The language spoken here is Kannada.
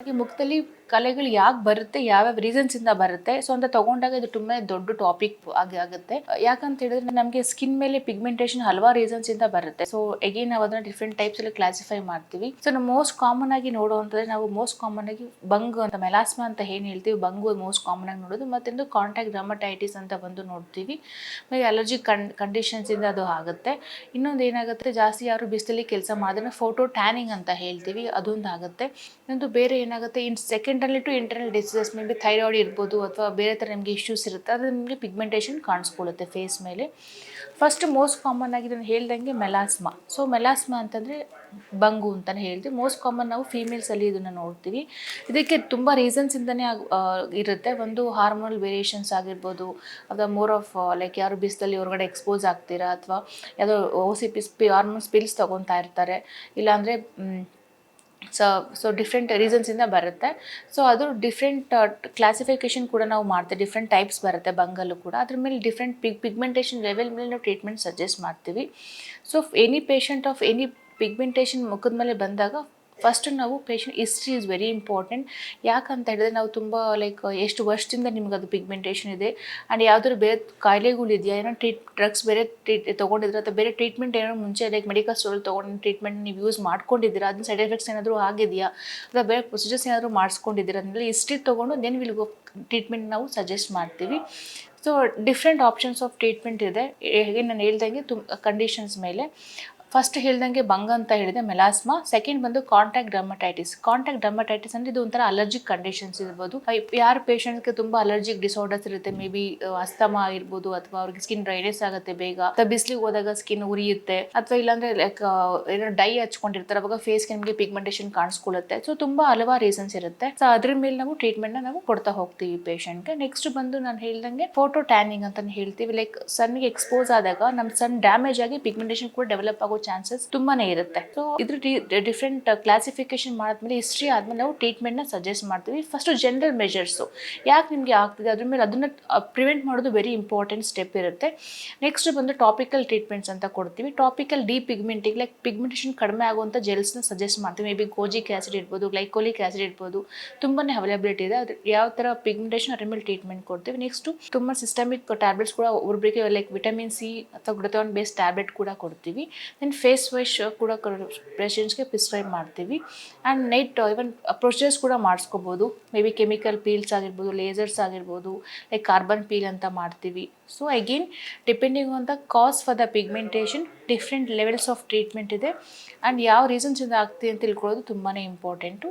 ಮುಖದಲ್ಲಿ ಕಲೆಗಳು ಯಾಕೆ ಬರುತ್ತೆ, ಯಾವ್ಯಾವ ರೀಸನ್ಸ್ ಇಂದ ಬರುತ್ತೆ, ಸೊ ಅಂತ ತಗೊಂಡಾಗ ಇದು ತುಂಬಾ ದೊಡ್ಡ ಟಾಪಿಕ್ ಆಗುತ್ತೆ. ಯಾಕಂತ ಹೇಳಿದ್ರೆ ನಮಗೆ ಸ್ಕಿನ್ ಮೇಲೆ ಪಿಗ್ಮೆಂಟೇಷನ್ ಹಲವಾರು ರೀಸನ್ಸ್ ಇಂದ ಬರುತ್ತೆ. ಸೊ ಅಗೇನ್ ನಾವು ಅದನ್ನ ಡಿಫ್ರೆಂಟ್ ಟೈಪ್ಸ್ ಅಲ್ಲಿ ಕ್ಲಾಸಿಫೈ ಮಾಡ್ತೀವಿ. ಸೊ ನಾವು ಮೋಸ್ಟ್ ಕಾಮನ್ ಆಗಿ ನೋಡುವಂತಂದ್ರೆ ನಾವು ಮೋಸ್ಟ್ ಕಾಮನ್ ಆಗಿ ಬಂಗು ಅಂತ ಮೆಲಾಸ್ಮಾ ಅಂತ ಏನ್ ಹೇಳ್ತೀವಿ, ಬಂಗು ಮೋಸ್ಟ್ ಕಾಮನ್ ಆಗಿ ನೋಡೋದು. ಮತ್ತೊಂದು ಕಾಂಟ್ಯಾಕ್ಟ್ ಡರ್ಮಟೈಟಿಸ್ ಅಂತ ಬಂದು ನೋಡ್ತೀವಿ. ಅಲರ್ಜಿ ಕಂಡೀಷನ್ಸ್ ಇಂದ ಅದು ಆಗುತ್ತೆ. ಇನ್ನೊಂದು ಏನಾಗುತ್ತೆ, ಜಾಸ್ತಿ ಯಾರು ಬಿಸಿಲಲ್ಲಿ ಕೆಲಸ ಮಾಡಿದ್ರೆ ಫೋಟೋ ಟ್ಯಾನಿಂಗ್ ಅಂತ ಹೇಳ್ತೀವಿ, ಅದೊಂದು ಆಗುತ್ತೆ. ಇನ್ನೊಂದು ಬೇರೆ ಏನಾಗುತ್ತೆ, secondary to internal diseases, may be thyroid ಇರ್ಬೋದು ಅಥವಾ ಬೇರೆ ಥರ ನಿಮಗೆ ಇಶ್ಯೂಸ್ ಇರುತ್ತೆ, ಅದು ನಿಮಗೆ ಪಿಗ್ಮೆಂಟೇಷನ್ ಕಾಣಿಸ್ಕೊಳ್ಳುತ್ತೆ ಫೇಸ್ ಮೇಲೆ. ಫಸ್ಟ್ ಮೋಸ್ಟ್ ಕಾಮನ್ ಆಗಿ ನಾನು ಹೇಳ್ದಂಗೆ ಮೆಲಾಸ್ಮಾ. ಸೊ ಮೆಲಾಸ್ಮಾ ಅಂತಂದರೆ ಬಂಗು ಅಂತಲೇ ಹೇಳ್ತೀವಿ. ಮೋಸ್ಟ್ ಕಾಮನ್ ನಾವು ಫೀಮೇಲ್ಸಲ್ಲಿ ಇದನ್ನು ನೋಡ್ತೀವಿ. ಇದಕ್ಕೆ ತುಂಬ ರೀಸನ್ಸಿಂದನೇ ಇರುತ್ತೆ. ಒಂದು ಹಾರ್ಮೋನಲ್ ವೇರಿಯೇಷನ್ಸ್ ಆಗಿರ್ಬೋದು, ಅಥವಾ ಮೋರ್ ಆಫ್ ಲೈಕ್ ಯಾರು ಬಿಸಿಲಲ್ಲಿ ಹೊರಗಡೆ ಎಕ್ಸ್ಪೋಸ್ ಆಗ್ತೀರಾ, ಅಥವಾ ಯಾವುದೋ ಹಾರ್ಮೋನ್ಸ್ ಪಿಲ್ಸ್ ತೊಗೊತಾ ಇರ್ತಾರೆ, ಇಲ್ಲಾಂದರೆ ಸೊ ಡಿಫ್ರೆಂಟ್ ರೀಸನ್ಸಿಂದ ಬರುತ್ತೆ. ಸೊ ಅದು ಡಿಫ್ರೆಂಟ್ ಕ್ಲಾಸಿಫಿಕೇಷನ್ ಕೂಡ ನಾವು ಮಾಡ್ತೀವಿ. ಡಿಫ್ರೆಂಟ್ ಟೈಪ್ಸ್ ಬರುತ್ತೆ ಬಂಗಲ್ಲೂ ಕೂಡ. ಅದ್ರ ಮೇಲೆ ಡಿಫ್ರೆಂಟ್ ಪಿಗ್ಮೆಂಟೇಷನ್ ಲೆವೆಲ್ ಮೇಲೆ ನಾವು ಟ್ರೀಟ್ಮೆಂಟ್ ಸಜೆಸ್ಟ್ ಮಾಡ್ತೀವಿ. So any patient of any pigmentation ಮುಖದ ಮೇಲೆ ಬಂದಾಗ ಫಸ್ಟ್ ನಾವು patient history is very important. ಯಾಕಂತ ಹೇಳಿದ್ರೆ ನಾವು ತುಂಬ ಲೈಕ್ ಎಷ್ಟು ವರ್ಷದಿಂದ ನಿಮ್ಗೆ ಅದು ಪಿಗ್ಮೆಂಟೇಷನ್ ಇದೆ, ಆ್ಯಂಡ್ ಯಾವುದಾದ್ರು ಬೇರೆ ಕಾಯಿಲೆಗಳು ಇದೆಯಾ, ಏನೋ ಡ್ರಗ್ಸ್ ಬೇರೆ ತೊಗೊಂಡಿದ್ರೆ ಅಥವಾ ಬೇರೆ ಟ್ರೀಟ್ಮೆಂಟ್ ಏನೋ ಮುಂಚೆ ಲೈಕ್ ಮೆಡಿಕಲ್ ಸ್ಟೋರಲ್ಲಿ ತೊಗೊಂಡು ಟ್ರೀಟ್ಮೆಂಟ್ ನೀವು ಯೂಸ್ ಮಾಡ್ಕೊಂಡಿದ್ದೀರಾ, ಅದನ್ನ ಸೈಡ್ ಎಫೆಕ್ಟ್ಸ್ ಏನಾದರೂ ಆಗಿದೆಯಾ, ಅಥವಾ ಬೇರೆ ಪ್ರೊಸೀಜರ್ಸ್ ಏನಾದರೂ ಮಾಡಿಸ್ಕೊಂಡಿದ್ದೀರಾ ಅಂದರೆ ಹಿಸ್ಟ್ರಿ ತೊಗೊಂಡು ದೆನ್ ವಿಲ್ ಗೋ ಟ್ರೀಟ್ಮೆಂಟ್ ನಾವು ಸಜೆಸ್ಟ್ ಮಾಡ್ತೀವಿ. So different options of treatment ಇದೆ. ಹೇಗೆ ನಾನು ಹೇಳ್ದಂಗೆ ಕಂಡೀಷನ್ಸ್ ಮೇಲೆ ಫಸ್ಟ್ ಹೇಳ್ದಂಗೆ ಬಂಗ ಅಂತ ಹೇಳಿದೆ ಮೆಲಾಸ್ಮಾ. ಸೆಕೆಂಡ್ ಬಂದು ಕಾಂಟ್ಯಾಕ್ಟ್ ಡರ್ಮಟೈಟಿಸ್. ಕಾಂಟ್ಯಾಕ್ಟ್ ಡರ್ಮಟೈಟಿಸ್ ಅಂದರೆ ಇದು ಒಂಥರ ಅಲರ್ಜಿಕ್ ಕಂಡೀಷನ್ಸ್ ಇರ್ಬೋದು. ಯಾರು ಪೇಷಂಟ್ಗೆ ತುಂಬ ಅಲರ್ಜಿಕ್ ಡಿಸಾರ್ಡರ್ಸ್ ಇರುತ್ತೆ, ಮೇ ಬಿ ಅಸ್ತಮಾ ಆಗಿರ್ಬೋದು, ಅಥವಾ ಅವ್ರಿಗೆ ಸ್ಕಿನ್ ಡ್ರೈನೆಸ್ ಆಗುತ್ತೆ ಬೇಗ, ಅಥವಾ ಬಿಸಿಲಿಗೆ ಹೋದಾಗ ಸ್ಕಿನ್ ಉರಿಯುತ್ತೆ, ಅಥವಾ ಇಲ್ಲಾಂದ್ರೆ ಲೈಕ್ ಏನೋ ಡೈ ಹಚ್ಕೊಂಡಿರ್ತಾರೆ, ಅವಾಗ ಫೇಸ್ಗೆ ನಿಮಗೆ ಪಿಗ್ಮೆಂಟೇಷನ್ ಕಾಣಿಸ್ಕೊಳ್ಳುತ್ತೆ. ಸೊ ತುಂಬ ಹಲವಾರು ರೀಸನ್ಸ್ ಇರುತ್ತೆ. ಸೊ ಅದ್ರ ಮೇಲೆ ನಾವು ಟ್ರೀಟ್ಮೆಂಟ್ನ ನಾವು ಕೊಡ್ತಾ ಹೋಗ್ತೀವಿ ಪೇಷಂಟ್ಗೆ. ನೆಕ್ಸ್ಟ್ ಬಂದು ನಾನು ಹೇಳ್ದಂಗೆ ಫೋಟೋ ಟ್ಯಾನಿಂಗ್ ಅಂತ ಹೇಳ್ತೀವಿ. ಲೈಕ್ ಸನ್ಗೆ ಎಕ್ಸ್ಪೋಸ್ ಆದಾಗ ನಮ್ಮ ಸನ್ ಡ್ಯಾಮೇಜ್ ಆಗಿ ಪಿಗ್ಮೆಂಟೇಷನ್ ಕೂಡ ಡೆವಲಪ್ ಆಗೋ ಚಾನ್ಸಸ್ ತುಂಬಾನೇ ಇರುತ್ತೆ. ಸೊ ಇದ್ರ ಡಿಫ್ರೆಂಟ್ ಕ್ಲಾಸಿಫಿಕೇಶನ್ ಮಾಡಿದ್ಮೇಲೆ ಹಿಸ್ಟ್ರಿ ಆದ್ಮೇಲೆ ನಾವು ಟ್ರೀಟ್ಮೆಂಟ್ ನ ಸಜೆಸ್ಟ್ ಮಾಡ್ತೀವಿ. ಫಸ್ಟ್ ಜನರಲ್ ಮೆಜರ್ಸ್ ಯಾಕೆ ನಿಮ್ಗೆ ಆಗ್ತಿದೆ ಅದ್ರ ಮೇಲೆ ಅದನ್ನ ಪ್ರಿವೆಂಟ್ ಮಾಡೋದು ವೆರಿ ಇಂಪಾರ್ಟೆಂಟ್ ಸ್ಟೆಪ್ ಇರುತ್ತೆ. ನೆಕ್ಸ್ಟ್ ಬಂದು ಟಾಪಿಕಲ್ ಟ್ರೀಟ್ಮೆಂಟ್ಸ್ ಅಂತ ಕೊಡ್ತೀವಿ. ಟಾಪಿಕಲ್ ಪಿಗ್ಮೆಂಟಿಂಗ್ ಲೈಕ್ ಪಿಗ್ಮೆಂಟೇಷನ್ ಕಡಿಮೆ ಆಗುವಂತ ಜೆಲ್ಸ್ ನ ಸಜೆಸ್ಟ್ ಮಾಡ್ತೀವಿ. ಮೇ ಬಿ ಗೋಜಿಕ್ ಆಸಿಡ್ ಇರ್ಬೋದು, ಗ್ಲೈಕೋಲಿಕ್ ಆಸಿಡ್ ಇರ್ಬೋದು, ತುಂಬಾನೇ ಅವೈಲಬಿಲಿಟಿ ಇದೆ. ಅದ್ರ ಯಾವ ತರ ಪಿಗ್ಮೆಂಟೇಷನ್ ಅದ್ರ ಮೇಲೆ ಟ್ರೀಟ್ಮೆಂಟ್ ಕೊಡ್ತೀವಿ. ನೆಕ್ಸ್ಟ್ ತುಂಬಾ ಸಿಸ್ಟಮಿಕ್ ಟ್ಯಾಬ್ಲೆಟ್ಸ್ ಕೂಡ ಒಬ್ಬರಿಗೆ ಲೈಕ್ ವಿಟಮಿನ್ ಸಿ ಅಥವಾ ಗ್ಲುಟಾಥಿಯೋನ್ ಬೇಸ್ ಟ್ಯಾಬ್ಲೆಟ್ ಕೂಡ ಕೊಡ್ತೀವಿ. ದೆನ್ ಫೇಸ್ ವಾಶ್ ಕೂಡ ಪೇಷಂಟ್ಸ್ಗೆ ಪ್ರಿಸ್ಕ್ರೈಬ್ ಮಾಡ್ತೀವಿ. ಆ್ಯಂಡ್ ನೈಟ್ ಇವನ್ ಪ್ರೊಸೀಜರ್ಸ್ ಕೂಡ ಮಾಡಿಸ್ಕೋಬೋದು. ಮೇ ಬಿ ಕೆಮಿಕಲ್ ಪೀಲ್ಸ್ ಆಗಿರ್ಬೋದು, ಲೇಸರ್ಸ್ ಆಗಿರ್ಬೋದು, ಲೈಕ್ ಕಾರ್ಬನ್ ಪೀಲ್ ಅಂತ ಮಾಡ್ತೀವಿ. So again depending on the cause for the pigmentation different levels of treatment ಇದೆ. ಆ್ಯಂಡ್ ಯಾವ ರೀಸನ್ಸಿಂದ ಆಗ್ತಿದೆ ಅಂತ ತಿಳ್ಕೊಳ್ಳೋದು ತುಂಬಾ ಇಂಪಾರ್ಟೆಂಟು.